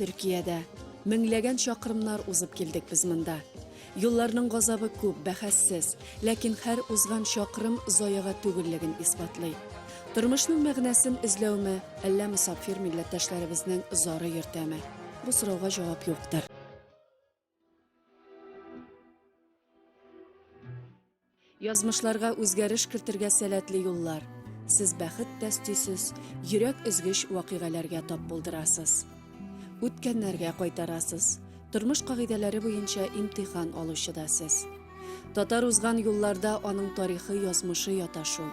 Türkiye'de. Minglegen şakırımlar uzıp geldik biz mında. Yollarının gazabı köp, bəhəssiz, lakin her uzgan şakırım zoyağa tügülligin isbatlay. Turmuşning ma'nosin izlawmi, alla musafir millatdoshlarimizning zori yurtami? Bu so'rovga javob yo'qdir. Yazmışlarga o'zgarish kiritilgan salatli yo'llar. Siz baxit dastisiz, yurak izgish voqealarga top bo'ldirasiz. O'tganlarga qaytarasiz. Turmush qoidalari bo'yicha imtihon olishidasiz. Tatar uzgan yo'llarda onun tarixi yozmishi yotashu.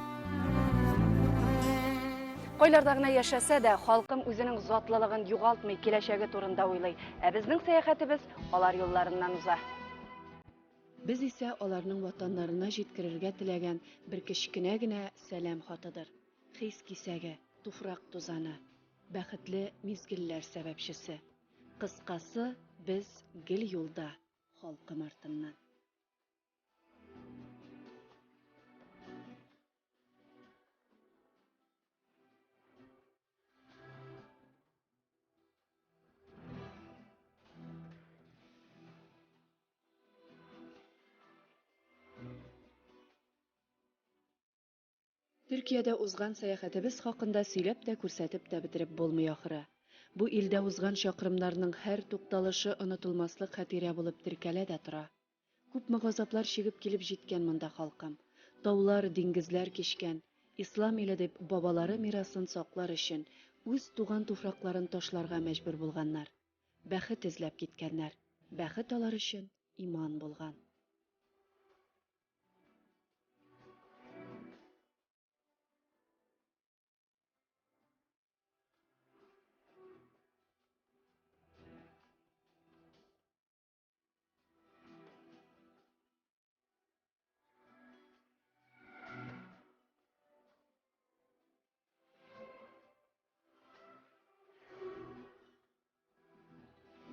Qoylardağına yaşasa da halkım özünün zatlılığını yoğaltmay kileşegi turunda oylay. Bizning sayohatimiz olar yollarından uza. Biz ise onlarning vatanlarına жеткирергә tilәгән bir kichkinagina salam xotidir. His kisagi, tufraq tuzani, baxtli mezgillar sababchisi. Qisqasi, biz gil yo'lda xalqim artindan. Türkiye'de uzgan sayahatimiz haqında söylep de kürsətib de bitirib bolmay axırı. Bu ildə uzgan şakırımlarının her to'xtalishi unutulmaslik xatira bo'lib tirkalada tura. Ko'p mag'azablar shigib kelib jetgan munda xalqim. Tavlar, dengizlar keshgan, islom eli deb bobolari merosin saqlar uchun o'z tug'an tufraqlarini toshlarga majbur bo'lganlar. Baxit izlab ketganlar. Baxit olar uchun iymon bo'lgan.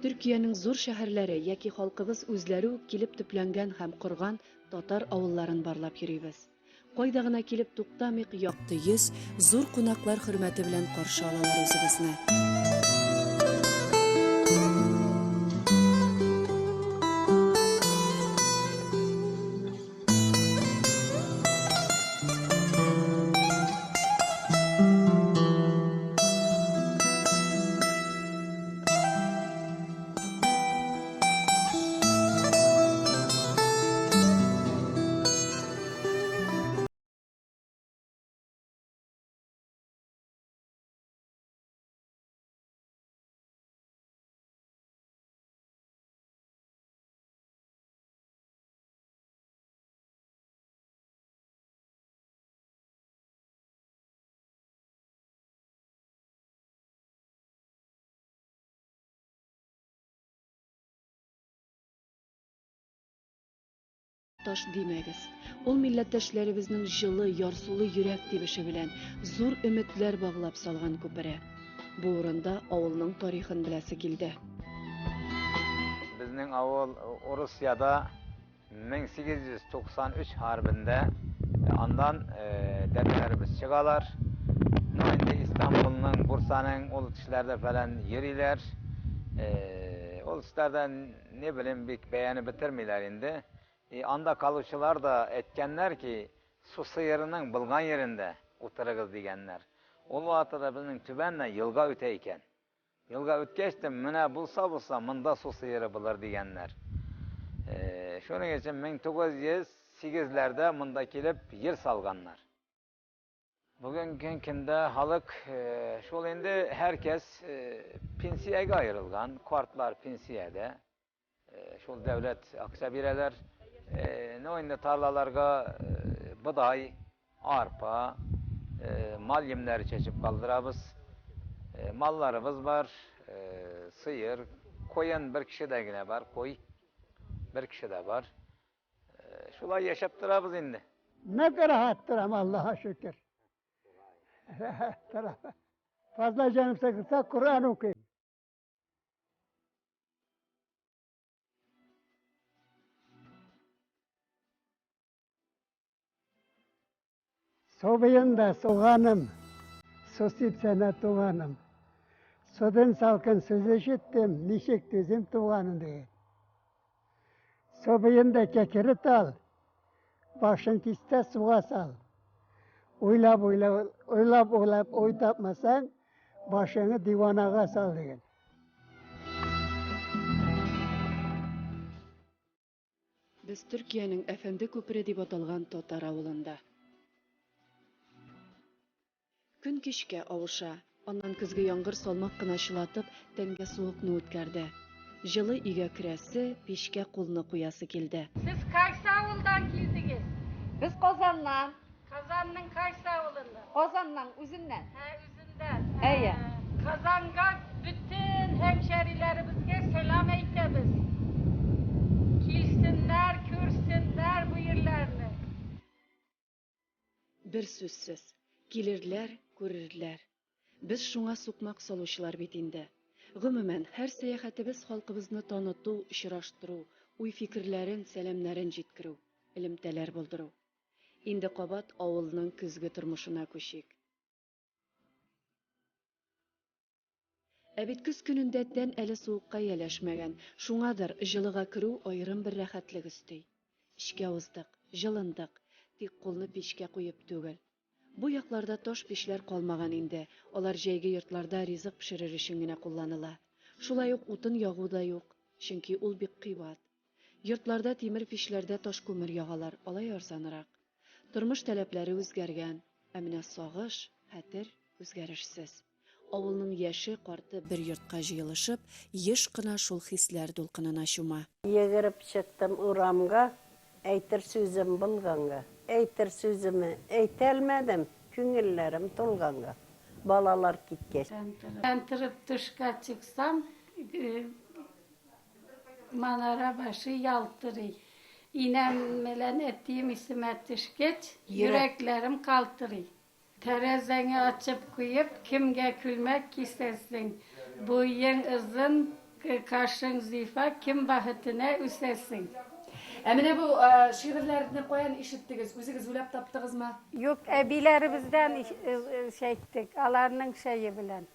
Türkiye'nin zor şehirleri yaki halkımız özleri kelip tüplengen hem kurgan Tatar avulların barlap yürüyüz. Koydağına kelip tuqtamik yaktı yüz, zor konaklar hürmeti bilen karşı alalar özümüzne. Taş demegiz. Ol milletdaşlarımızın жылы, yarsulu yürek tebişi bilen zor ümitler bağlap salgan köpere. Bu oranda avulның tarixin bilesi kildi. Bizning avul Rusyada 1893 harbinde andan dedelerimiz çıgalar. Şimdi İstanbul'un, Bursa'nın olutuşlarda falan yeriler. Olutuşlardan ne bileyim bir beyanı bitirmiyorlar indi. Anda kalışılar da etkenler ki su sıyırının bulgan yerinde oturagız diyenler. O vaxtada bizning tübenle yılga öteyken. Yılga ötkeçtim mine bulsa mında su sıyırı bulur diyenler. Şunun için 1908'lerde mında kelip yer salganlar. Bugünkü kinde halık şol indi herkes pensiyaya ayrılgan. Kartlar pensiyede. Şol devlet aksabireler ne oyunda tarlalarga buday, arpa, mal yemleri çeşip kaldırabız. Mallarımız var, sıyır, koyun bir kişi de yine var, koy bir kişi de var. Şulay yaşaptırabız indi. Ne kadar rahattırım Allah'a şükür. Rahattırım. Fazla canım sıkılsa Kur'an okuyayım. Sobeyim da soğanım, sosip sana tuğanım. Sudan salkın söz işittim, nişek tüzüm tuğanın diye. Sobuyunda kekirit al, başın tiste suğa sal. Oylap oy tapmasan, başını divanağa sal diyen. Biz Türkiye'nin Efendi Köprü deb atalgan Totar avulunda. Kun kishga ovusha, ondan kuzgi yomg'ir solmoq qina shilatib, tanga sovuqni o'tkardi. Жылы үйге kirasi, peshga qo'lni qo'yasi keldi. Siz qaysi avuldan keldiniz? Biz Kozan'dan, Kazanның qaysi avulundan? Kozan'dan, Üzünden. Ha, Üzünden. Eye. Kazanga bütün hemşerilerimizge selam eytemiz. Kilsinler, kürsünler bu yerlerini. Bir so'zsiz, kelirlar, ko'rirlar. Biz shunga so'qmoq soluvchilar betindi. G'umuman har sayohatimiz xalqimizni tanituv, uchrashtiruv, uy fikrlarin, salamlarin jetkiruv, ilmtalar bo'ldiruv. Endi qobat ovulning kuzgi turmushina ko'shik. Әбит күз күнүндәттән әле суыкка ялашмаган, шуңадыр җылыга кирү айрым бер рәхәтлек өсти. Эшкә уздык, җылындык, тик кулны пешкә куеп түгел. Бу якларда таш пешләр калмаган инде, алар җәйге йортларда ризык пешерер өчен генә кулланыла. Шулай ук утын ягу да юк, чөнки ул бик кыйбат. Йортларда тимер пешләрдә таш күмер ягалар, алай арзанрак. Тормыш таләпләре үзгәргән, ә менә сагыш, хәтер үзгәрешсез. Авылның яше карты bir йортка җыелышып, еш кына шул хисләр дулкынына чума. Yegirip çıktım uğramga, eytir sözüm bulganga. Eytir sözümü eytelmedim, küngüllerim tulganga. Balalar gitgeç. Ben tırıp dışka çıksam, manara başı yaltırı. İnem bilen ettiğim ismet dışgeç, yüreklerim kaltırı. Terezeni açıp koyup kimge külmek istesin. Boyun uzun, kaşın zifa, kim bahitine üsesin. Emine bu şiirlerini koyan işittiniz, özünüz uylap taptınız mı? Yok, ebilerimizden şey ettik, alarının şeyi bilen.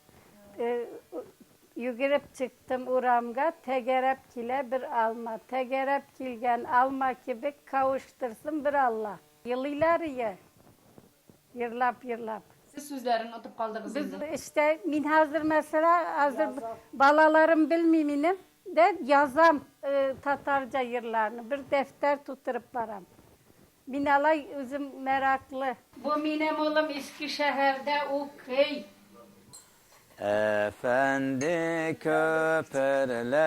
Yugurip çıktım uğramga, tegerep kile bir alma. Tegerep kilgen alma gibi kavuştursun bir Allah. Yıllar ya. Yırlap. Siz sözlerini atıp kaldınız. Biz işte min hazır mesela hazır balalarım bilmeyeyim de yazam Tatarca yırlarını bir defter tuturup varam. Minalay üzüm meraklı. Bu minem oğlum Eskişehir'de okuy. Efendi köpürleri,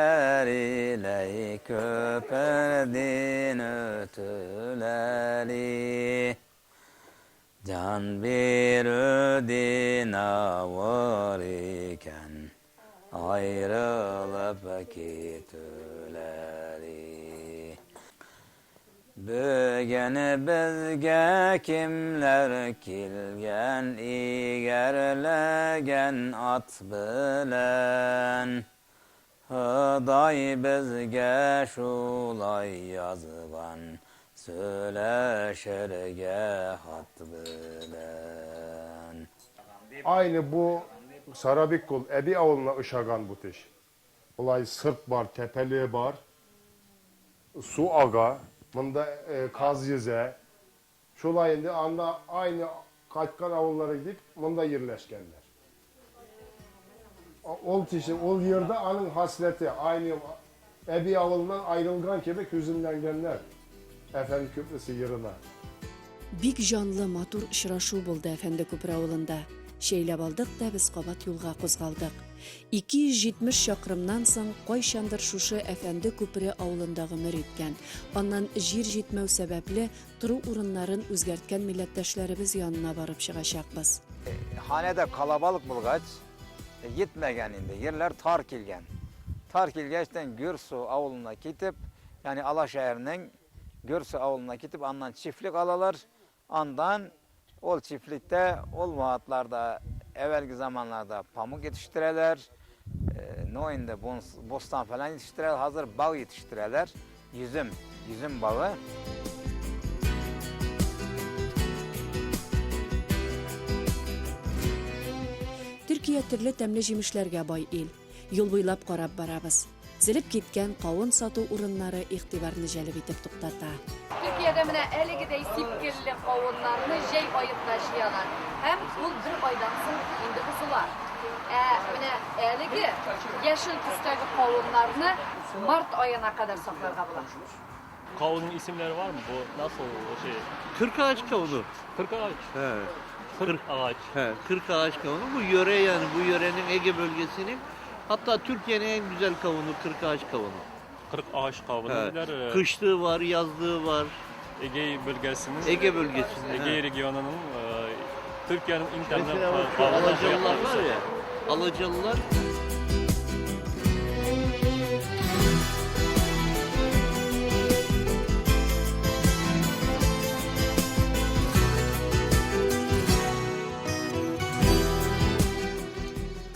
köpürdin ötüleri. Can bir ödin ağır iken ayrılıp gitüleri. Bugün bizge kimler kilgen, igerlegen at bilen. Hıday bizge şulay yazgan, söyleşerge hat bilen. Aynı bu Sarabikul, Ebi Avuluna ışagan bu teş. Olay sırt var, tepeli var, su aga, bunda kaz yüze. Şulayında anda aynı kaçkan avullara gidip bunda yerleşkenler. Ol tişi, ol yerde anın hasleti, aynı Ebi Avulundan ayrılgan gibi hüzünlengenler. Efendi Köprüsü yerine. Бик жанлы матур очрашу булды Әфәнде Күпер авылында. Шәйләп алдык та без кабат юлга кузгалдык. 270 чакрымнан соң кайчандыр шушы Әфәнде Күпере авылында гомер иткән. Аннан җир җитмәү сәбәпле туры урыннарын үзгәрткән милләттәшләребез янына барып чыгачакбыз. Hanede kalabalık bulgaç, gitmegen indi. Yerler tar kilgen. Tar kilgeçten Gürsu avuluna gidip, yani Alaşehir'nin Gürsu avuluna gidip andan çiftlik alalar. Andan ol çiftlikte, ol vaatlarda, evvelki zamanlarda pamuk yetiştireler. Noyinde bostan falan yetiştireler. Hazır bağ yetiştireler. Yüzüm bağı. Türkiye türlü temli җимешләргә бай ил. Юл буйлап карап барабыз. Зелеп киткән кавын сату урыннары игътибарны җәлеп итеп туктата. Türkiye'de mine eligidey sipkirli kavunlarını jey ayıpta şiyalar. Hem bu bir aydan soň indi usular. Mine eligi yeşil tüstegi kavunlarını Mart ayına kadar saklarga bular. Kavunun isimleri var mı? Bu nasıl o şey? 40 ağaç kavunu. 40 ağaç. He. 40 ağaç. He, 40 ağaç kavunu. Bu yöre yani bu yörenin Ege bölgesinin hatta Türkiye'nin en güzel kavunu 40 ağaç kavunu. 40 ağaç kavunu. He. Bilir, Kışlığı var, yazlığı var. Ege bölgesinin. Ege bölgesinde. Ege regionunun Türkiye'nin internet Mesela bak şu Alacalılar var ya. Alacalılar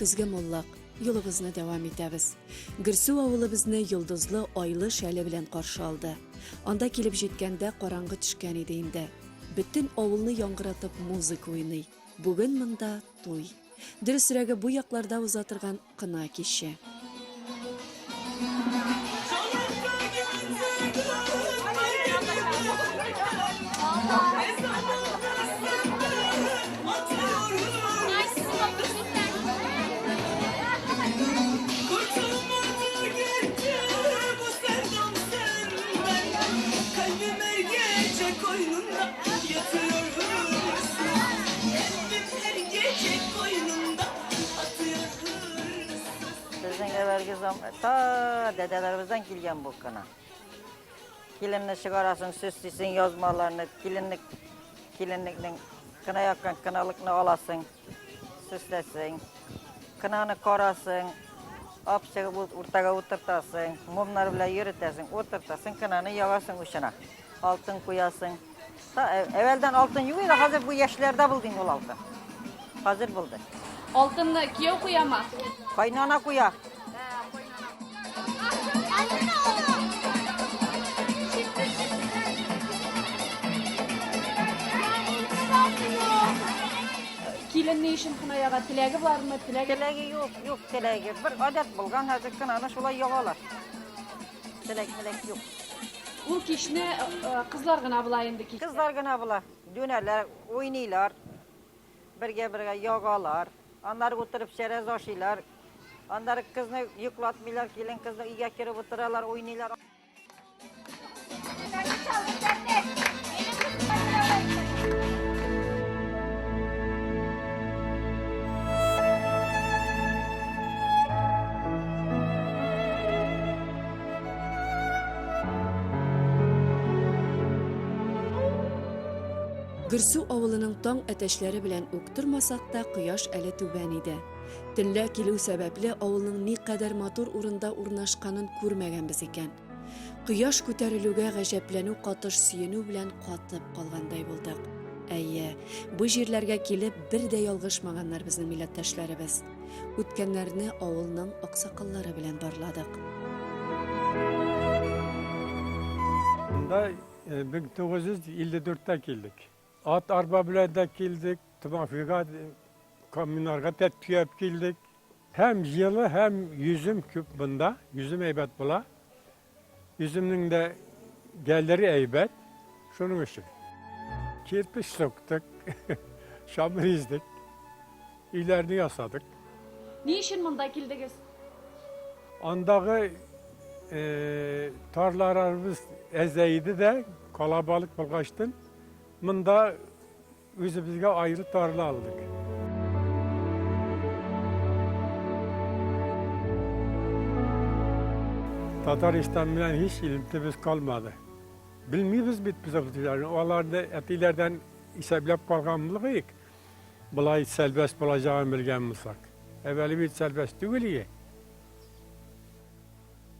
Көзгә моллак, юлыбызны дәвам итәбез. Гөрсү авылы безне йолдызлы, айлы шәле белән каршы алды. Анда килеп җиткәндә караңгы төшкән иде инде. Бөтен авылны яңгыратып музыка уйный. Бүген монда туй. Дөресрәге бу якларда уза торган кына кичә. Bizning evvelgi ta dedelerimizden kelgan bu kına. Kilinni çıkarasın, süslüsün yazmalarını, kilinliknin kına yakkan kınalıkını alasın, süslesin. Kınanı korasın, apçığı ortaga oturtasın, mumlar bile yürütesin, oturtasın, kınanı yağasın uçuna. Altın koyasın. Evvelden altın yuvuydu, hazır bu yaşlarda buldun ol altın. Hazır buldun. Altınını kiyev koyama. Kaynana koya. Kilin ne işin kınayaga tilegi var mı? Tilegi yok tilegi. Bir adet bulgan hazır kınanı şulay yağalar. Tilek yok. Ul kişini kızlar gına bulayındı ki. Kızlar gına bula. Dönerler, oynaylar. Birge yağalar. Onları oturup çerez aşıylar. Onları kızını yüklatmıyorlar. Gelin kızını iyiye kirip oturarlar, oynaylar. Гөрсү авылының таң әтәшләре белән үк тормасак та кояш әле түбән иде. Төнлә килү сәбәпле авылның никадәр матур урында урнашканын күрмәгәнбез икән. Кояш күтәрелүгә гаҗәпләнү катыш сөенү белән катып калгандай булдык. Әйе, бу җирләргә килеп бер дә ялгышмаганнар безнең милләттәшләребез. Үткәннәрне авылның аксакаллары белән барладык. Монда 1954'te келдік. At arba bilen de keldik, Tımafiga, komünarga tüyep keldik. Hem yılı hem yüzüm küp bunda, yüzüm eybet bula. Yüzümün de gelleri eybet, şunun için. Kirpiç soktuk, şamır izdik, ilerini yasadık. Ne işin mında kildiniz? Andağı tarlalarımız ezeydi de kalabalık bulgaçtın. Bunda özümüzge ayrı tarla aldık. Tataristan bilen hiç ilintimiz kalmadı. Bilmiyoruz biz yani. Onlarda etilerden hesaplap kalganmılık. Bulay serbest bulacağını bilgen bulsak. Evveli bir serbest değil.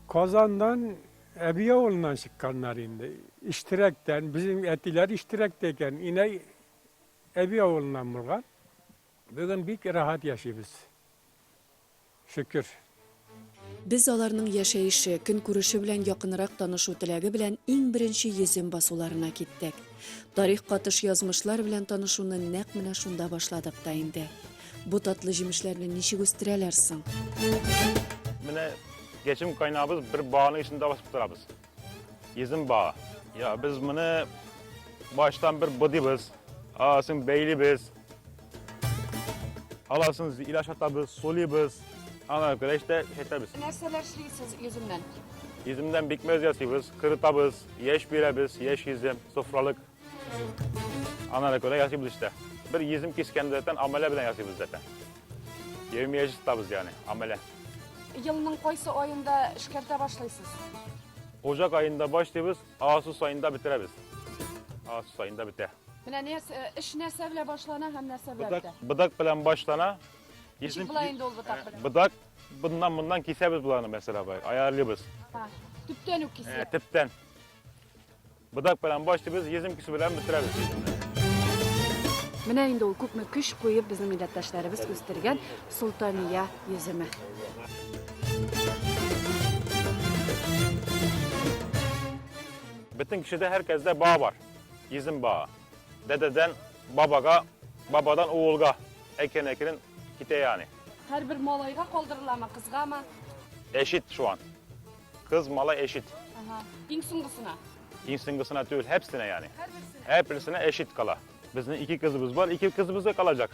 Kazan'dan Ebiyaoğlu'ndan çıkanlar indi. İştirakten, bizim etiler iştiraktayken yine Ebiyaoğlu'ndan bulgan. Bugün bir rahat yaşıyoruz. Şükür. Biz аларның яшәеше, көн күрешү белән якынрак танышу теләге белән иң беренче йөзем басуларына киттек. Тарих катыш язмышлар белән танышуны нәкъ менә шунда башладык та инде. Bu tatlı jimishlarni nishig o'stiralarsan? Mine geçim kaynağımız bir bağın içinde basıp durabız. Yizim bağı. Ya biz bunu baştan bir bıdıyız. Alasın beyliyiz. Alasın ilaç atabız, soluyuz. Ana göre işte şeytabiz. Nerseler işleysiz yüzümden? Yizimden bikmez yasıyız, kırıtabız, yeş biremiz, yeş yizim, sofralık. Ana göre yasıyız işte. Bir yizim kisken zaten amele bilen yasıyız zaten. Yemeği tutabız yani amele. Yılının koysa ayında işkerte başlaysınız. Ocak ayında başlayırız, Ağustos ayında bitiririz. Ağustos ayında biter. İş nerse bile başlana hem nerse bile biter. Bıdak bilen başlana. İşik bulayında ol bıdak bile. Bıdak bundan keseriz bulanı mesela bak, ayarlıyoruz. Ha, tüpten o kisi. Tipten. Bıdak bilen başlayırız, yizimkisi bilen bitiririz. Mine endi u ko'pmi kuch qo'yib bizning millatdoshlarimiz o'stirgan sultoniya yuzimi. Bütün kişide herkeste bağ var. Yizim bağı. Dededen babaga, babadan oğulga. Ekenin kite yani. Her bir malayga kaldırılar mı kızga ama? Eşit şu an. Kız mala eşit. Aha. İnsungusuna. İnsingısına değil, hepsine yani. Her birisine. Her birisine eşit kala. Bizim 2 kızımız var, 2 kızımız da kalacak.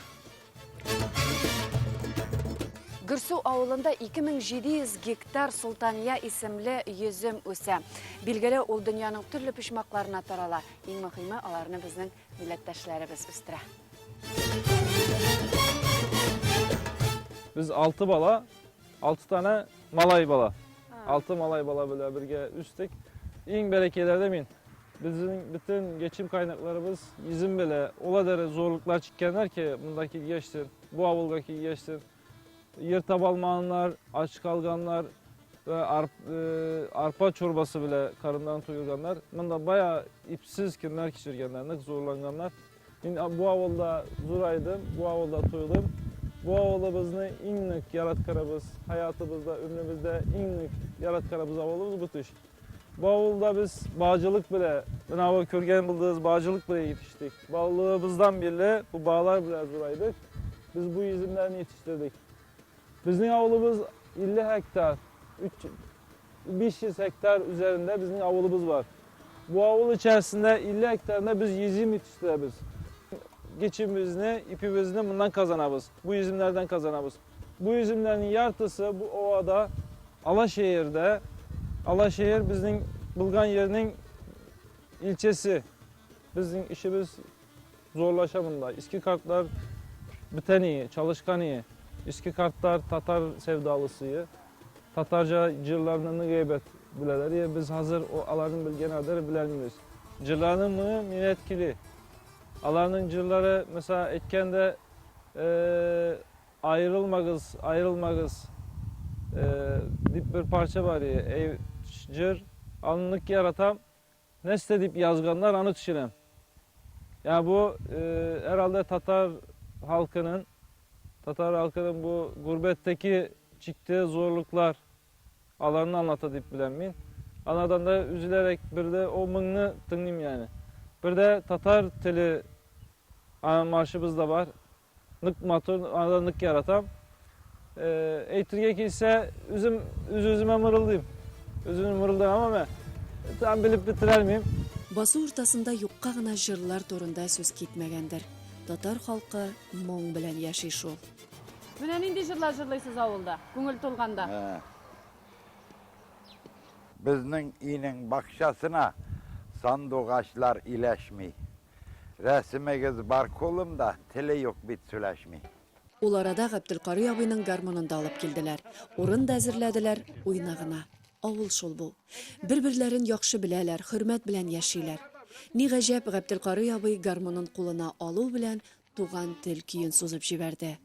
Gürsu avulunda 2700 gektar sultaniya isimli yüzüm o'sa. Bilgili ol dünyanın türlü pishmoqlarini tarala. Eng muhimi ularni bizning millatdoshlarimiz o'stira. Biz 6 bala, 6 tane malay bala. 6 malay bala böyle birge üsttük. En berekelerde min. Bizim bütün geçim kaynaklarımız izin bile ola dere zorluklar çıkanlar ki bundaki geçtin, bu avulgaki geçtin. Yırtab almanlar, aç kalganlar ve arpa çorbası bile karından tuyurganlar. Bunda bayağı ipsiz kimler geçirgenler, zorlanganlar. Bu avulda zuraydım, bu avulda tuyuldum. Bu avulumuzda inlik yaratkarabız, hayatımızda, ömrümüzde inlik yaratkarabız avulumuz bu tuş. Bu avulda biz bağcılık bile, buna körgen buldığımız bağcılık bile yetiştik. Bağlılığımızdan bile bu bağlar bile zuraydık. Biz bu izimlerini yetiştirdik. Bizim avulumuz 50 hektar, 500 hektar üzerinde bizim avulumuz var. Bu avul içerisinde 50 hektarında biz yüzüm yetiştiririz. Geçimimizni, ipimizni bundan kazanırız. Bu üzümlerden kazanırız. Bu üzümlerin yartısı bu ovada, Alaşehir'de. Alaşehir bizim Bulgan yerinin ilçesi. Bizim işimiz zorlaşamında. İski kartlar biten iyi, çalışkan iyi. İski kartlar Tatar sevdalısıyı. Tatarca cırlarını gıybet bileler. Biz hazır o alanın bilgenadları bilenmiyoruz. Cırlarının mı minetkili. Alanın cırları mesela etkende ayrılmagız. Dip bir parça var ya, cır, anlık yaratam, neste dip yazganlar anı kişilem. Yani bu herhalde Tatar halkının bu gurbetteki çıktığı zorluklar alanını anlatadip bilenmeyin. Anadan da üzülerek bir de o mıngını tınlayayım yani. Bir de Tatar teli marşımız da var. Nık matur, anadan nık yaratam. Eytirge ise üzüme mırıldayım. Üzümü mırıldayım ama ben tam bilip bitirer miyim? Bası o'rtasida yo'qqa g'ina jırlar to'rinda so'z ketmagandir. Tatar xalqi mong bilan yashay shul. Buna nindi jırlar jırlaysiz avulda, ko'ngil to'lganda? Bizning inin bakşasına sandoğaçlar ileşmi. Resimigiz bar kolumda, tili yok bit söyleşmi. Ol arada Abdulqari abining garmonini olib keldilar. O'rin da azirladilar, o'ynag'ina. Avul shul bu. Bir-birlarini yaxshi bilalar, hurmat bilan yashaylar. Ni g'ajab Abdulqari abi garmonin qo'lina oluv bilan tug'an til kuyin so'zib jibardi.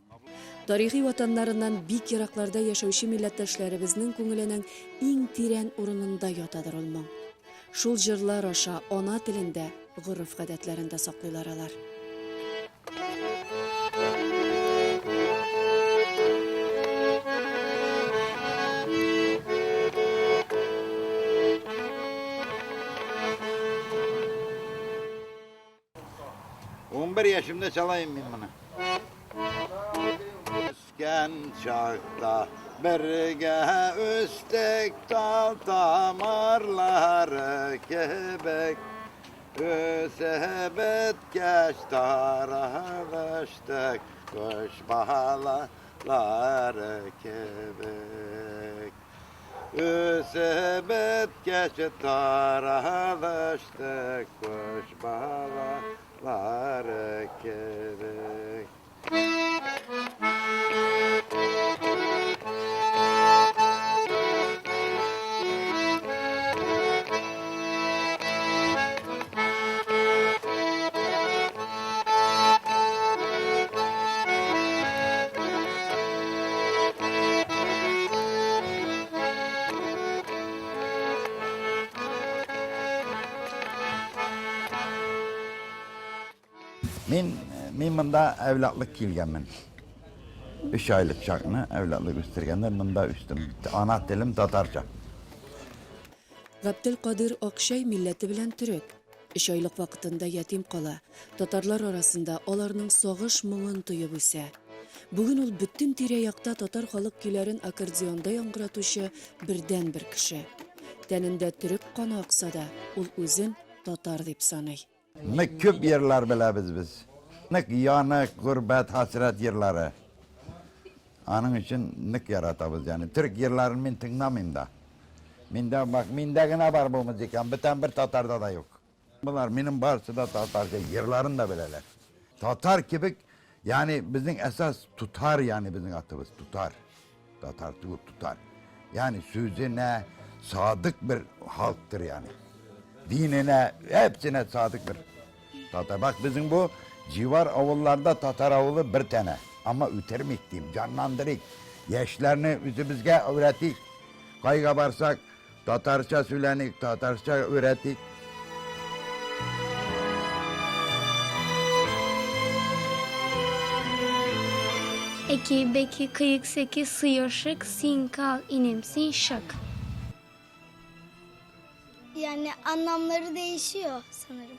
Tarixiy vatanlaridan bik yiroqlarda yashovchi millatdoshlarimizning ko'nglining eng teran o'rinida yotadir ulmon. Shul jirlar osha ona tilida, urf-odatlarida saqlaylar alar. ...11 yaşımda çalayım ben bunu. gelgen çağda birge üstek dal damarları kebek Ösebet geç daralıştık kuş balaları kebek Ösebet geç daralıştık kuş balaları kebek Men mında evlatlık kilgenmen. 3 aylık çakını evlatlık üstürgenler mında üstüm. Ana dilim Tatarca. Abdülkadir Akşay milleti bilen Türk. 3 aylık vaqtında yetim qala. Tatarlar arasında onlarning sog'ish muğun tuyub o'sa. Bugun ul bütün tire-yaqda Tatar xalq kuylarin akkordeonda yangratuvchi birdan bir kishi. Tanında Türk qoni oqsa da ul o'zin Tatar deb sanay. Ne köp yerler biliriz biz. Ne yanık, gurbet, hasret yerleri. Onun için ne yaratabiliriz yani. Türk yerlerini ben tınlamayayım da. Minde bak, mindegine var bu müzikan. Biten bir Tatar'da da yok. Bunlar benim barsı da Tatarca yerlerini de bileler. Tatar gibi yani bizim esas tutar yani bizim atımız tutar. Tatar tutar. Yani sözüne sadık bir halktır yani. Dinine hepsine sadık bir Tatar. Bak bizim bu civar avullarda Tatar avulu bir tane. Ama ütermek diyeyim, canlandırık. Yaşlarını üzümüzge öğretik. Kayga varsak Tatarca söylenik, Tatarca öğretik. Eki, beki, kıyık, seki, sıyırşık, sin, kal, inim, sin, şık. Yani anlamları değişiyor sanırım.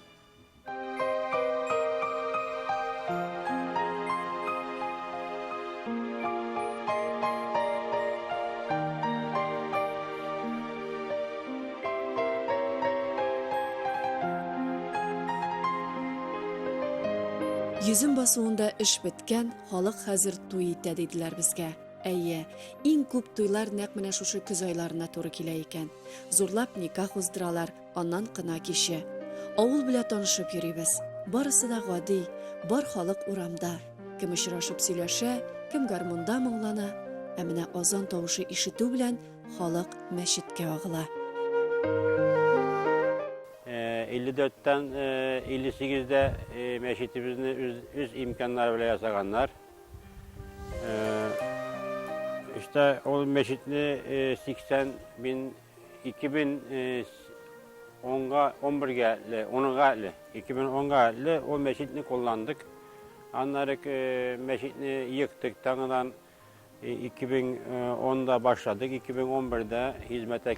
Yüzün basуында iş bitken, halıq hazır toy etdi dediler bizge. Әйе, иң күп туйлар нәq менә шушы көз айларына туры килә икән. Зурлап никах уздыралар, аннан кына кичә. Авыл белән танышып йөрибез. Барысы да гади, бар халык урамда. Кем очрашып сөйләшә, кем гармунда моңлана. Ә менә азан тавышы ишетү белән халык мәчеткә агыла. 54'ten 58'de meşitimizni üz imkanları bile yasaganlar. İşte o meşitini 2010'ga o meşitini kullandık. Anladık meşitini yıktık. Tanıdan 2010'da başladık. 2011'de hizmete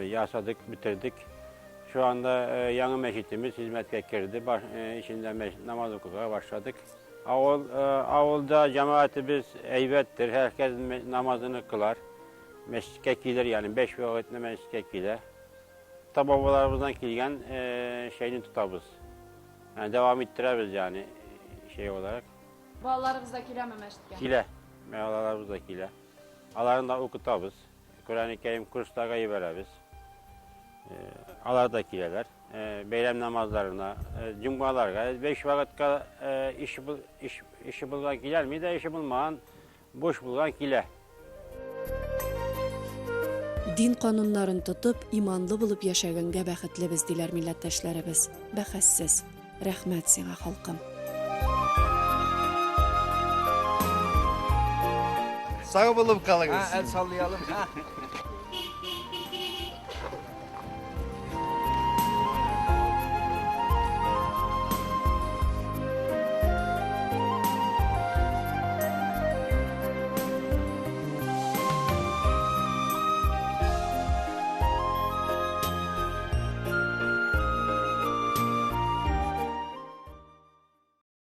yasadık, bitirdik. Şu anda yanı meşitimiz hizmete girdi. İçinde namaz okumaya başladık. Avulda cemaatimiz eybettir. Herkes namazını kılar. Mescide gider yani 5 vakitte mescide gider. Babalarımızdan gelgen şeyini tutabız. Yani devam ettiririz yani şey olarak. Balalarımız da kile mi mescide? Kile. Balalarımız da kile. Alarını da okutabız. Kur'an-ı Kerim kurslara veririz. Alar da kileler. Beylem namazlarına, cumalarga 5 vakitte işi bulgan kiler mi de işi bulmayan boş bulgan kile. Din kanunların tutup imanlı bulup yaşaganga бәхетлебез диләр милләттәшләребез. Бәхәссез. Рәхмәт сиңа халкым. Sağ bulup kalırız. El sallayalım.